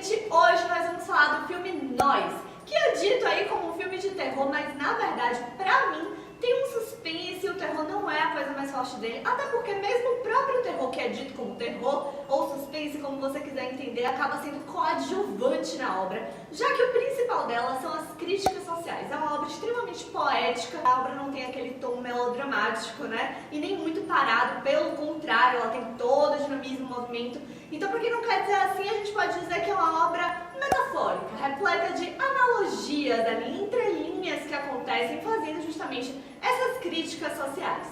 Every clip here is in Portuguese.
gente! Hoje nós vamos falar do filme Nós, que é dito aí como um filme de terror, mas na verdade, pra mim, tem um suspense e o terror não é a coisa mais forte dele, até porque mesmo o próprio terror, que é dito como terror, ou suspense, como você quiser entender, acaba sendo coadjuvante na obra, já que o principal dela são as críticas sociais. É uma obra extremamente poética, a obra não tem aquele tom melodramático, né? E nem muito parado, pelo contrário, ela tem todo o dinamismo, movimento. Então, por que não quer dizer assim, a gente pode dizer que é uma obra metafórica, repleta de analogias ali, entrelinhas que acontecem, fazendo justamente essas críticas sociais.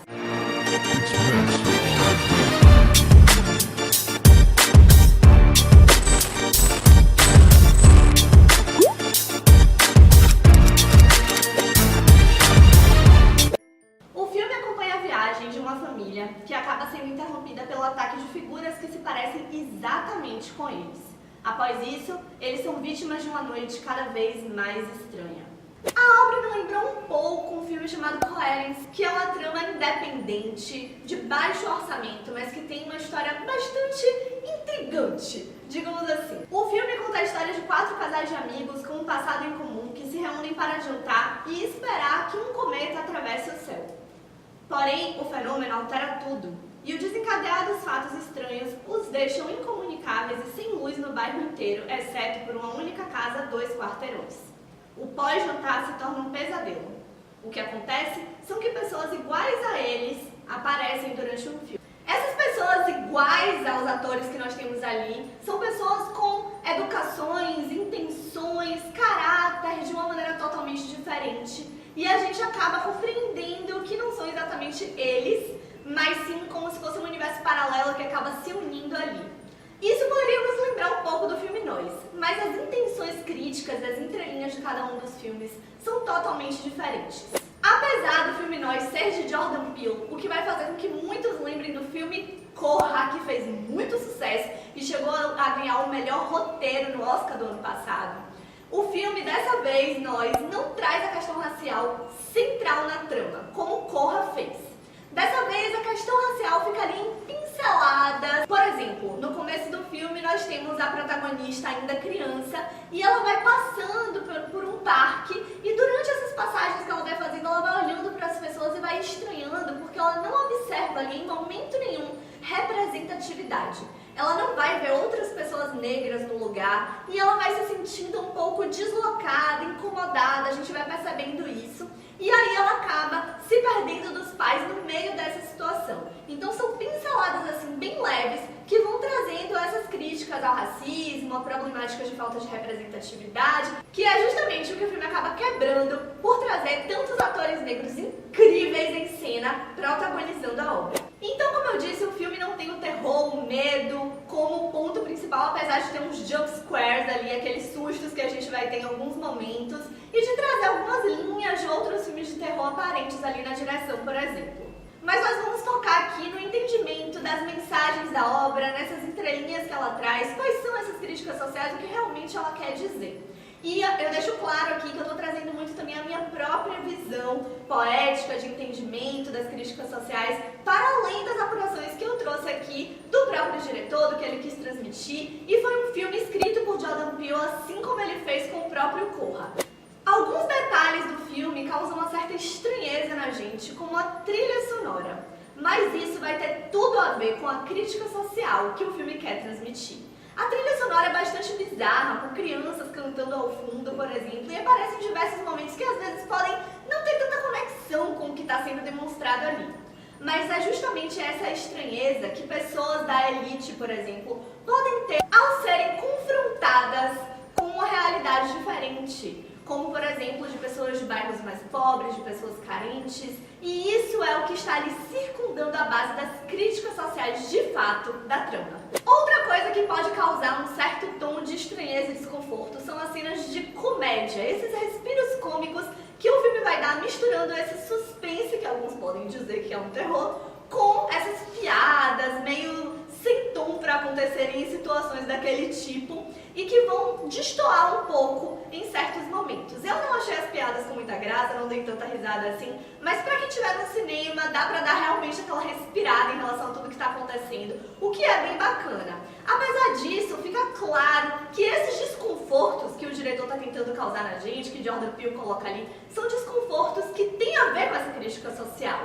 O filme acompanha a viagem de uma família que acaba sendo interrompida pelo ataque de figuras que se parecem exatamente com eles. Após isso, eles são vítimas de uma noite cada vez mais estranha. A obra me lembrou um pouco um filme chamado Coherence, que é uma trama independente, de baixo orçamento, mas que tem uma história bastante intrigante, digamos assim. O filme conta a história de 4 casais de amigos com um passado em comum que se reúnem para jantar e esperar que um cometa atravesse o céu. Porém, o fenômeno altera tudo, e o desencadear dos fatos estranhos os deixam incomunicáveis e sem luz no bairro inteiro, exceto por uma única casa a 2 quarteirões. O pós-jantar se torna um pesadelo. O que acontece são que pessoas iguais a eles aparecem durante um filme. Essas pessoas iguais aos atores que nós temos ali são pessoas com educações, intenções, caráter de uma maneira totalmente diferente. E a gente acaba compreendendo que não são exatamente eles, mas sim como se fosse um universo paralelo que acaba se unindo ali. Isso poderia nos lembrar um pouco do filme Nós, mas as intenções críticas das entrelinhas de cada um dos filmes são totalmente diferentes. Apesar do filme Nós ser de Jordan Peele, o que vai fazer com que muitos lembrem do filme Corra, que fez muito sucesso e chegou a ganhar o melhor roteiro no Oscar do ano passado, o filme, dessa vez, Nós, não traz a questão racial central na trama, como Corra fez. Dessa vez, a questão racial fica ali em pinceladas. Por exemplo, no começo do filme, nós temos a protagonista ainda criança e ela vai passando por um parque e durante essas passagens que ela vai fazendo, ela vai olhando para as pessoas e vai estranhando porque ela não observa ali em momento nenhum representatividade. Ela não vai ver outras pessoas negras no lugar e ela vai se sentindo um pouco deslocada, incomodada, a gente vai percebendo isso. E aí ela acaba se perdendo dos pais no meio dessa situação. Então são pinceladas assim bem leves que vão trazendo essas críticas ao racismo, a problemática de falta de representatividade, que é justamente o que o filme acaba quebrando por trazer tantos atores negros incríveis em cena protagonizando a obra. Então, como eu disse, o filme não tem o terror, o medo como ponto principal, apesar de ter uns jump scares ali, aqueles sustos que a gente vai ter em alguns momentos, e de trazer algumas linhas de outros filmes de terror aparentes ali na direção, por exemplo. Mas nós vamos focar aqui no entendimento das mensagens da obra, nessas entrelinhas que ela traz, quais são essas críticas sociais, o que realmente ela quer dizer. E eu deixo claro aqui que eu estou trazendo muito também a minha própria visão poética, de entendimento das críticas sociais, para além das apurações que eu trouxe aqui do próprio diretor, do que ele quis transmitir, e foi um filme escrito por Jordan Peele, assim como ele fez com o próprio Corra. Alguns detalhes do filme causam uma certa estranheza na gente, como a trilha sonora, mas isso vai ter tudo a ver com a crítica social que o filme quer transmitir. A trilha sonora é bastante bizarra, com crianças cantando ao fundo, por exemplo, e aparece em diversos momentos que às vezes podem não ter tanta conexão com o que está sendo demonstrado ali. Mas é justamente essa estranheza que pessoas da elite, por exemplo, podem ter ao serem confrontadas com uma realidade diferente, como por exemplo de pessoas de bairros mais pobres, de pessoas carentes, e isso é o que está ali circundando a base das críticas sociais de fato da trama. Outra coisa que pode causar um certo tom de estranheza e desconforto são as cenas de comédia, esses respiros cômicos que o filme vai dar misturando esse suspense, que alguns podem dizer que é um terror, com essas piadas meio sem tom para acontecerem em situações daquele tipo e que vão destoar um pouco em certos momentos. Eu não achei as piadas com muita graça, não dei tanta risada assim, mas pra quem estiver no cinema, dá pra dar realmente aquela respirada em relação a tudo que está acontecendo, o que é bem bacana. Apesar disso, fica claro que esses desconfortos que o diretor está tentando causar na gente, que Jordan Peele coloca ali, são desconfortos que têm a ver com essa crítica social.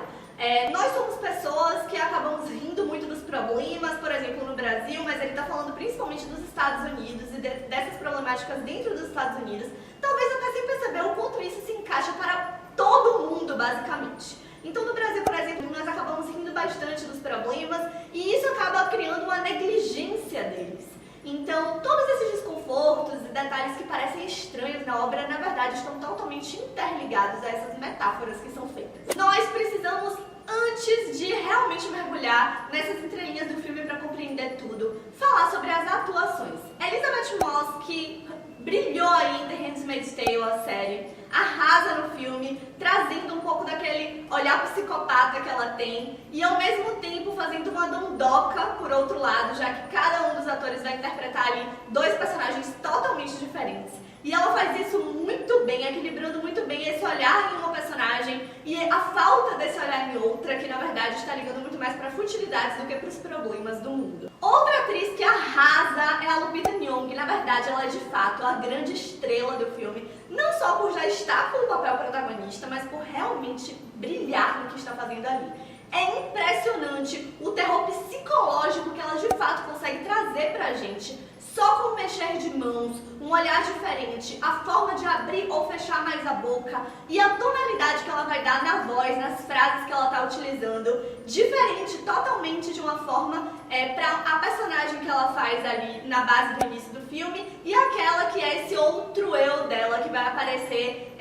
Nós somos pessoas que acabamos rindo muito dos problemas, por exemplo, no Brasil, mas ele está falando principalmente dos Estados Unidos e dessas problemáticas dentro dos Estados Unidos, talvez até sem perceber o quanto isso se encaixa para todo mundo, basicamente. Então, no Brasil, por exemplo, nós acabamos rindo bastante dos problemas e isso acaba criando uma negligência deles. Então, todos esses desconfortos e detalhes que parecem estranhos na obra, na verdade, estão totalmente interligados a essas metáforas que são feitas. Nós precisamos, antes de realmente mergulhar nessas entrelinhas do filme para compreender tudo, falar sobre as atuações. Elizabeth Moss, que brilhou aí em The Handmaid's Tale, a série, arrasa no filme, trazendo um pouco daquele olhar psicopata que ela tem e ao mesmo tempo fazendo uma dondoca por outro lado, já que cada um dos atores vai interpretar ali dois personagens totalmente diferentes. E ela faz isso muito bem, equilibrando muito bem esse olhar em uma personagem e a falta desse olhar em outra, que na verdade está ligando muito mais para futilidades do que para os problemas do mundo. Outra atriz que arrasa é a Lupita Nyong'o, na verdade ela é de fato a grande estrela do filme, não só por já estar com o papel protagonista, mas por realmente brilhar no que está fazendo ali. É impressionante o terror psicológico que ela de fato consegue trazer pra gente, só com o mexer de mãos, um olhar diferente, a forma de abrir ou fechar mais a boca e a tonalidade que ela vai dar na voz, nas frases que ela está utilizando, diferente totalmente de uma forma para a personagem que ela faz ali na base do início do filme e aquela que é esse outro eu dela que vai aparecer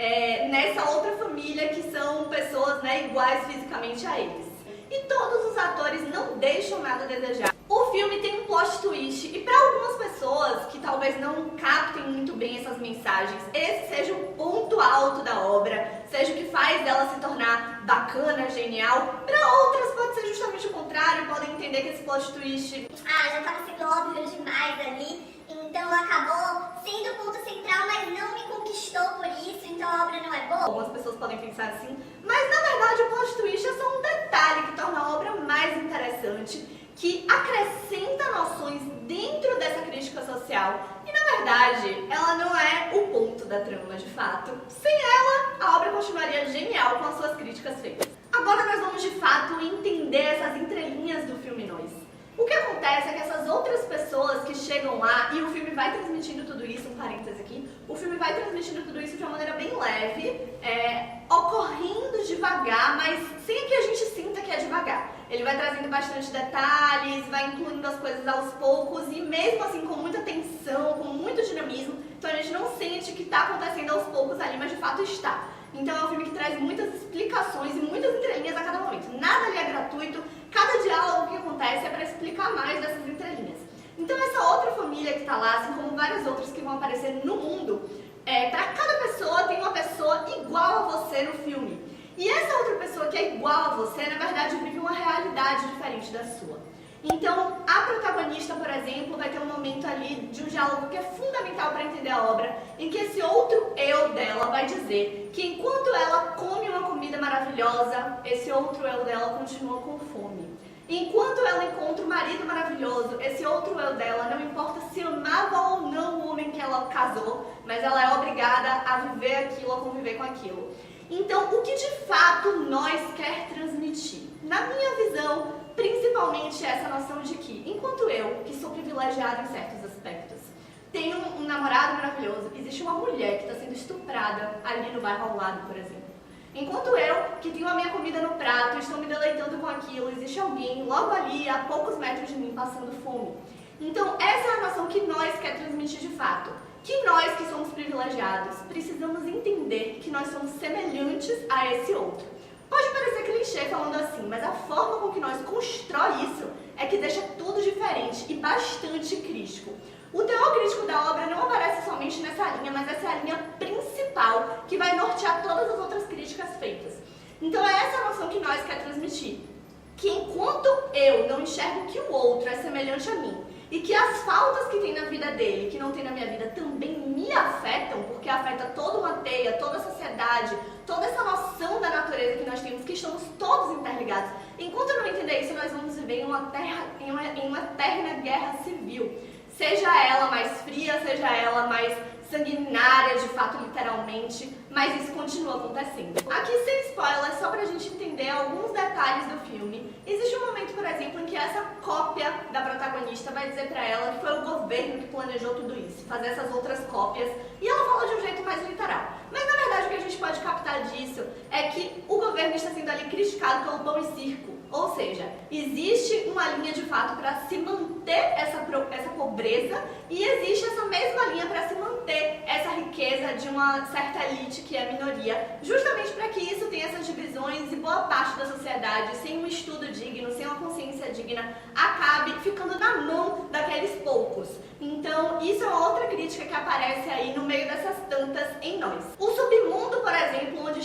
nessa outra família que são pessoas iguais fisicamente a eles. E todos os atores não deixam nada a desejar. O filme tem um plot twist e para algumas pessoas que talvez não captem muito bem essas mensagens, esse seja o ponto alto da obra, seja o que faz dela se tornar bacana, genial. Para outras pode ser justamente o contrário, podem entender que esse plot twist já estava sendo óbvio demais ali, então acabou sendo o ponto central, mas não me conquistou por isso, então a obra não é boa. Algumas pessoas podem pensar assim, mas na verdade o plot twist é só um detalhe que torna a obra mais interessante, que acrescenta noções dentro dessa crítica social e, na verdade, ela não é o ponto da trama de fato. Sem ela, a obra continuaria genial com as suas críticas feitas. Agora nós vamos de fato entender essas entrelinhas do filme Nós. O que acontece é que essas outras pessoas que chegam lá, e o filme vai transmitindo tudo isso, um parênteses aqui, o filme vai transmitindo tudo isso de uma maneira bem leve, ocorrendo devagar, mas sem que a gente sinta que é devagar. Ele vai trazendo bastante detalhes, vai incluindo as coisas aos poucos e mesmo assim com muita tensão, com muito dinamismo, então a gente não sente que está acontecendo aos poucos ali, mas de fato está. Então é um filme que traz muitas explicações e muitas entrelinhas a cada momento. Nada ali é gratuito, cada diálogo que acontece é para explicar mais dessas entrelinhas. Então essa outra família que está lá, assim como várias outras que vão aparecer no mundo, para cada pessoa tem uma pessoa igual a você no filme. E essa outra pessoa que é igual a você, na verdade, vive uma realidade diferente da sua. Então, a protagonista, por exemplo, vai ter um momento ali de um diálogo que é fundamental para entender a obra, em que esse outro eu dela vai dizer que enquanto ela come uma comida maravilhosa, esse outro eu dela continua com fome. Enquanto ela encontra um marido maravilhoso, esse outro eu dela, não importa se amava ou não o homem que ela casou, mas ela é obrigada a viver aquilo, a conviver com aquilo. Então, o que de fato nós quer transmitir? Na minha visão, principalmente essa noção de que, enquanto eu, que sou privilegiada em certos aspectos, tenho um namorado maravilhoso, existe uma mulher que está sendo estuprada ali no bairro ao lado, por exemplo. Enquanto eu, que tenho a minha comida no prato, estou me deleitando com aquilo, existe alguém logo ali, a poucos metros de mim, passando fome. Então, essa é a noção que nós quer transmitir de fato. Que nós, que somos privilegiados, precisamos entender que nós somos semelhantes a esse outro. Pode parecer clichê falando assim, mas a forma com que nós constrói isso é que deixa tudo diferente e bastante crítico. O teor crítico da obra não aparece somente nessa linha, mas essa é a linha principal que vai nortear todas as outras críticas feitas. Então é essa a noção que nós quer transmitir. Que enquanto eu não enxergo que o outro é semelhante a mim, e que as faltas que tem na vida dele, que não tem na minha vida, também me afetam, porque afeta toda uma teia, toda a sociedade, toda essa noção da natureza que nós temos, que estamos todos interligados. Enquanto eu não entender isso, nós vamos viver em uma eterna guerra civil. Seja ela mais fria, seja ela mais sanguinária, de fato, literalmente, mas isso continua acontecendo. Aqui, sem spoiler, só pra gente entender alguns detalhes do filme. Existe um momento, por exemplo, em que essa cópia da protagonista vai dizer pra ela que foi o governo que planejou tudo isso, fazer essas outras cópias, e ela fala de um jeito mais literal. Mas, na verdade, o que a gente pode captar disso é que o governo está sendo ali criticado pelo pão e circo. Ou seja, existe uma linha de fato para se manter essa pobreza e existe essa mesma linha para se manter essa riqueza de uma certa elite que é a minoria, justamente para que isso tenha essas divisões e boa parte da sociedade, sem um estudo digno, sem uma consciência digna, acabe ficando na mão daqueles poucos. Então, isso é uma outra crítica que aparece aí no meio dessas tantas em nós. O submundo, por exemplo, onde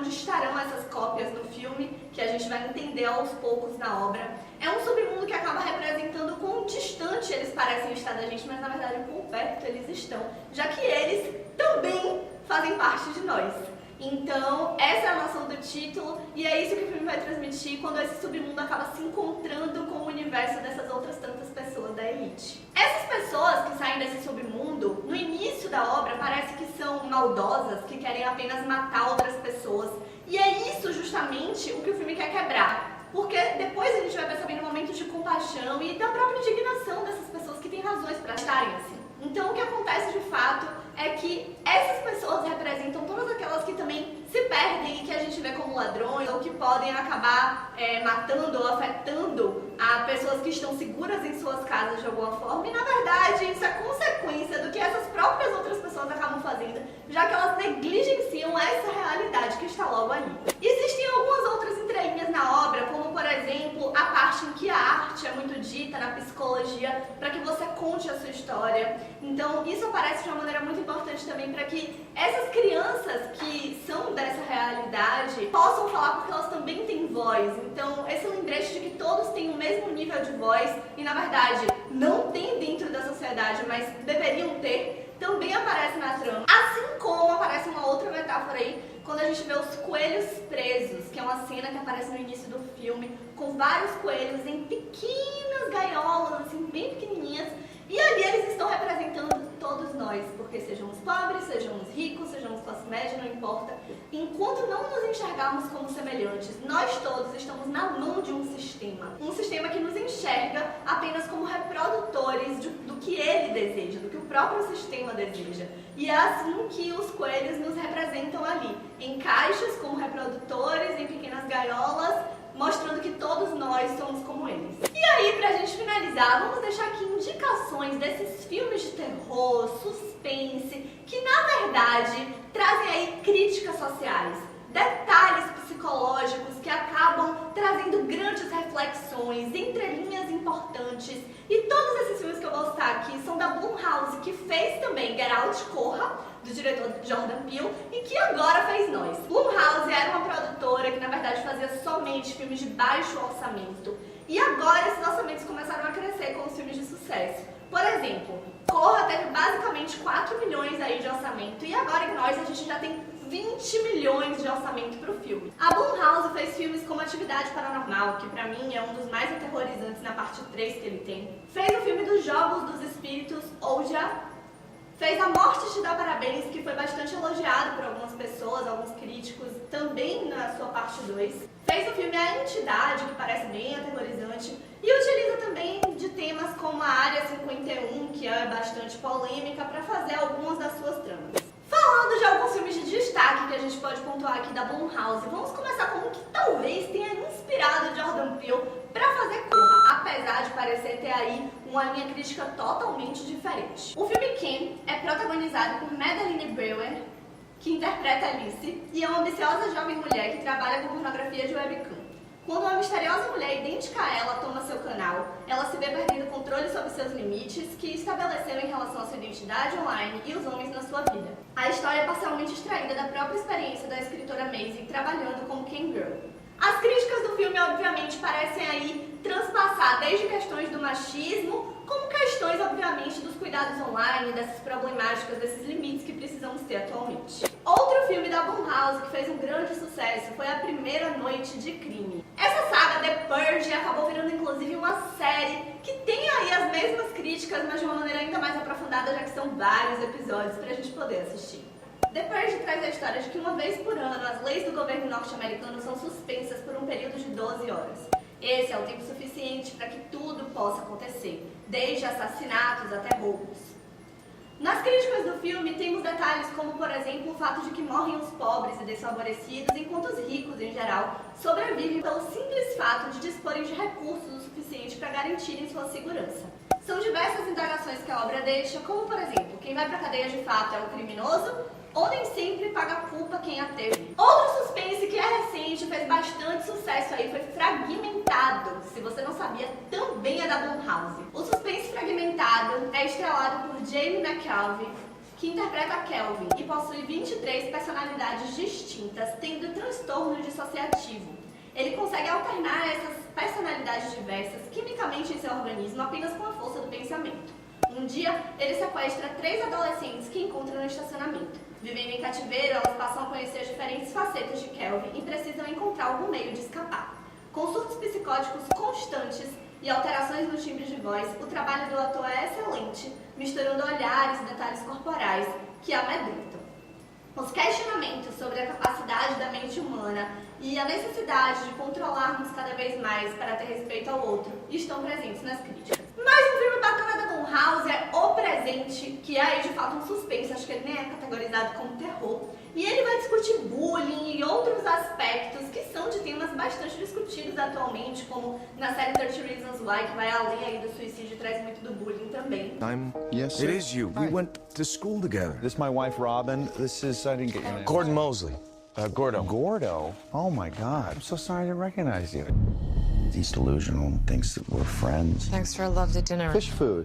estarão essas cópias no filme, que a gente vai entender aos poucos na obra, é um submundo que acaba representando quão distante eles parecem estar da gente, mas na verdade quão perto eles estão, já que eles também fazem parte de nós. Então, essa é a noção do título e é isso que o filme vai transmitir quando esse submundo acaba se encontrando com o universo dessas outras tantas pessoas da elite. Essas pessoas que saem desse submundo, no início da obra, parece que são maldosas, que querem apenas matar outras pessoas. E é isso justamente o que o filme quer quebrar. Porque depois a gente vai percebendo momentos de compaixão e da própria indignação dessas pessoas que têm razões para estarem assim. Então o que acontece de fato é que essas pessoas representam todas aquelas que também se perdem e que a gente vê como ladrões ou que podem acabar matando ou afetando a pessoas que estão seguras em suas casas de alguma forma. E na verdade isso é consequência do que essas próprias outras pessoas acabam fazendo, já que elas negligenciam essa realidade que está logo ali. Existem algumas outras entrelinhas na obra, como por exemplo a parte em que a arte é muito dita na psicologia para que você conte a sua história. Então isso aparece de uma maneira muito importante também para que essas crianças que são dessa realidade possam falar porque elas também têm voz. Então esse lembrete de que todos têm o mesmo nível de voz e na verdade não têm dentro da sociedade, mas deveriam ter, também aparece na trama. Assim como aparece uma outra metáfora aí, quando a gente vê os coelhos presos, que é uma cena que aparece no início do filme, com vários coelhos em pequenas gaiolas, assim, bem pequenininhas, e ali eles estão representando todos nós, porque sejamos pobres, sejamos ricos, sejamos classe média, não importa. Enquanto não nos enxergarmos como semelhantes, nós todos estamos na mão de um sistema que nos enxerga apenas como reprodutores do que ele deseja, do que o próprio sistema deseja. E é assim que os coelhos nos representam ali, em caixas como reprodutores, em pequenas gaiolas, mostrando que todos nós somos como eles. E aí, pra gente finalizar, vamos deixar aqui indicações desses filmes de terror, suspense, que na verdade trazem aí críticas sociais, detalhes psicológicos que acabam trazendo grandes reflexões, entrelinhas importantes. E todos esses filmes que eu vou citar aqui são da Blumhouse, que fez também Get Out, Corra, do diretor Jordan Peele, e que agora fez Nós. Blumhouse era uma produtora que na verdade fazia somente filmes de baixo orçamento. E agora esses orçamentos começaram a crescer com os filmes de sucesso. Por exemplo, Corra teve basicamente 4 milhões aí de orçamento e agora em Nós a gente já tem 20 milhões de orçamento para o filme. A Blumhouse fez filmes como Atividade Paranormal, que pra mim é um dos mais aterrorizantes na parte 3 que ele tem. Fez o filme dos Jogos dos Espíritos, Ouija. Fez A Morte Te Dá Parabéns, que foi bastante elogiado por algumas pessoas, alguns críticos, também na sua parte 2. Fez o filme A Entidade, que parece bem aterrorizante, e utiliza também de temas como a Área 51, que é bastante polêmica, para fazer algumas das suas tramas. Falando de alguns filmes de destaque que a gente pode pontuar aqui da Blumhouse, vamos começar com um que talvez tenha inspirado Jordan Peele para fazer Corra, apesar de parecer ter aí uma linha crítica totalmente diferente. O filme Ken é protagonizado por Madeline Brewer, que interpreta Alice, e é uma ambiciosa jovem mulher que trabalha com pornografia de webcam. Quando uma misteriosa mulher idêntica a ela toma seu canal, ela se vê perdendo controle sobre seus limites que estabeleceu em relação à sua identidade online e os homens na sua vida. A história é parcialmente extraída da própria experiência da escritora Maisie trabalhando como Ken Girl. As críticas do filme, obviamente, parecem aí transpassar desde questões do machismo, como questões, obviamente, dos cuidados online, dessas problemáticas, desses limites que precisamos ter atualmente. Outro filme da Blumhouse que fez um grande sucesso foi A Primeira Noite de Crime. Essa saga, The Purge, acabou virando inclusive uma série que tem aí as mesmas críticas, mas de uma maneira ainda mais aprofundada recomendada, já que são vários episódios pra gente poder assistir. The Purge traz a história de que uma vez por ano as leis do governo norte-americano são suspensas por um período de 12 horas. Esse é o tempo suficiente para que tudo possa acontecer, desde assassinatos até roubos. Nas críticas do filme temos detalhes como, por exemplo, o fato de que morrem os pobres e desfavorecidos, enquanto os ricos, em geral, sobrevivem pelo simples fato de disporem de recursos o suficiente para garantirem sua segurança. São diversas indagações que a obra deixa, como, por exemplo, quem vai para a cadeia de fato é o criminoso, ou nem sempre paga a culpa quem a teve. Outro suspense que é recente, fez bastante sucesso aí, foi Fragmentado. Se você não sabia, também é da Blumhouse. O suspense Fragmentado é estrelado por Jamie McKelvey, que interpreta Kelvin e possui 23 personalidades distintas, tendo transtorno dissociativo. Ele consegue alternar essas personalidades diversas quimicamente em seu organismo apenas com a força do pensamento. Um dia, ele sequestra 3 adolescentes que encontra no estacionamento. Vivendo em cativeiro, elas passam a conhecer as diferentes facetas de Kelvin e precisam encontrar algum meio de escapar. Com surtos psicóticos constantes e alterações no timbre de voz, o trabalho do ator é excelente, misturando olhares e detalhes corporais que amedrontam. Os questionamentos sobre a capacidade da mente humana e a necessidade de controlarmos cada vez mais para ter respeito ao outro estão presentes nas críticas. Mais um filme bacana da Blumhouse é O Presente, que é aí de fato um suspense, acho que ele nem é categorizado como terror. E ele vai discutir bullying e outros aspectos que são de temas bastante discutidos atualmente, como na série 30 Reasons Why, que vai além aí do suicídio e traz muito do bullying também. Yes, sir. It is you. We went to school together. This is my wife, Robin. This is, I didn't get your name. Gordon Mosley. Gordo. Gordo? Oh, my God. I'm so sorry I didn't recognize you. He's delusional and thinks that we're friends. Thanks for a lovely dinner. Fish food.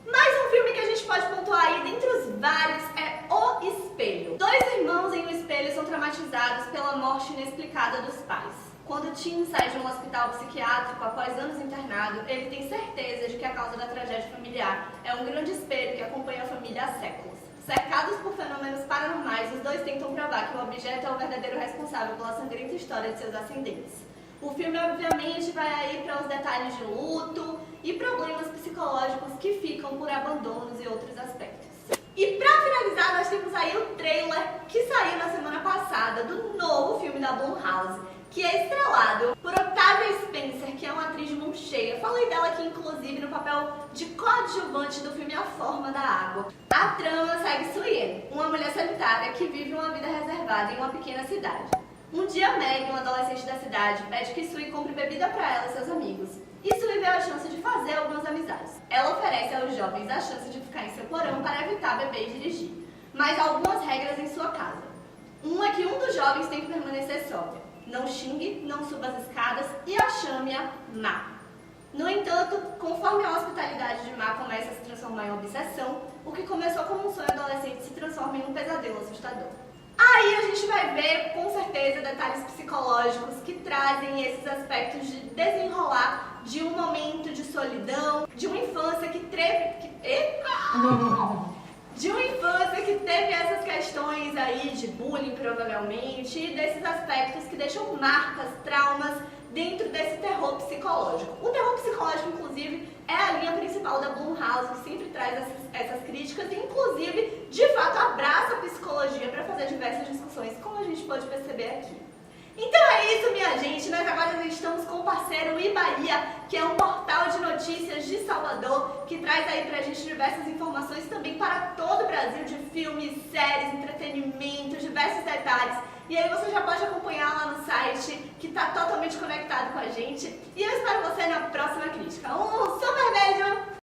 Mais um filme que a gente pode pontuar aí, dentre os vários, é O Espelho. 2 irmãos em um espelho são traumatizados pela morte inexplicada dos pais. Quando Tim sai de um hospital psiquiátrico após anos internado, ele tem certeza de que a causa da tragédia familiar é um grande espelho que acompanha a família há séculos. Cercados por fenômenos paranormais, os dois tentam provar que o objeto é o verdadeiro responsável pela sangrenta história de seus ascendentes. O filme, obviamente, vai aí para os detalhes de luto e problemas psicológicos que ficam por abandonos e outros aspectos. E para finalizar, nós temos aí o trailer que saiu na semana passada do novo filme da Blumhouse, que é estrelado por Octavia Spencer, que é uma atriz de mão cheia. Falei dela aqui, inclusive, no papel de coadjuvante do filme A Forma da Água. A trama segue Suyen, uma mulher solitária que vive uma vida reservada em uma pequena cidade. Um dia, Meg, uma adolescente da cidade, pede que Sui compre bebida para ela e seus amigos. E Sui vê a chance de fazer algumas amizades. Ela oferece aos jovens a chance de ficar em seu porão para evitar beber e dirigir. Mas há algumas regras em sua casa. Uma é que um dos jovens tem que permanecer sóbrio. Não xingue, não suba as escadas e a chame-a Má. No entanto, conforme a hospitalidade de Má começa a se transformar em obsessão, o que começou como um sonho adolescente se transforma em um pesadelo assustador. Aí a gente vai ver, com certeza, detalhes psicológicos que trazem esses aspectos de desenrolar de um momento de solidão, de uma infância que teve... De uma infância que teve essas questões aí de bullying, provavelmente, e desses aspectos que deixam marcas, traumas dentro desse terror psicológico. O terror psicológico, inclusive, é a linha principal da Blumhouse, que sempre traz essas críticas e, inclusive, de fato, abraça a psicologia para fazer diversas discussões, como a gente pode perceber aqui. Então é isso, minha gente. Nós agora estamos com o parceiro Ibaria, que é um portal de notícias de Salvador, que traz aí pra gente diversas informações também para todo o Brasil, de filmes, séries, entretenimento, diversos detalhes. E aí você já pode acompanhar lá no site, que está totalmente conectado com a gente. E eu espero você na próxima crítica. Um super beijo!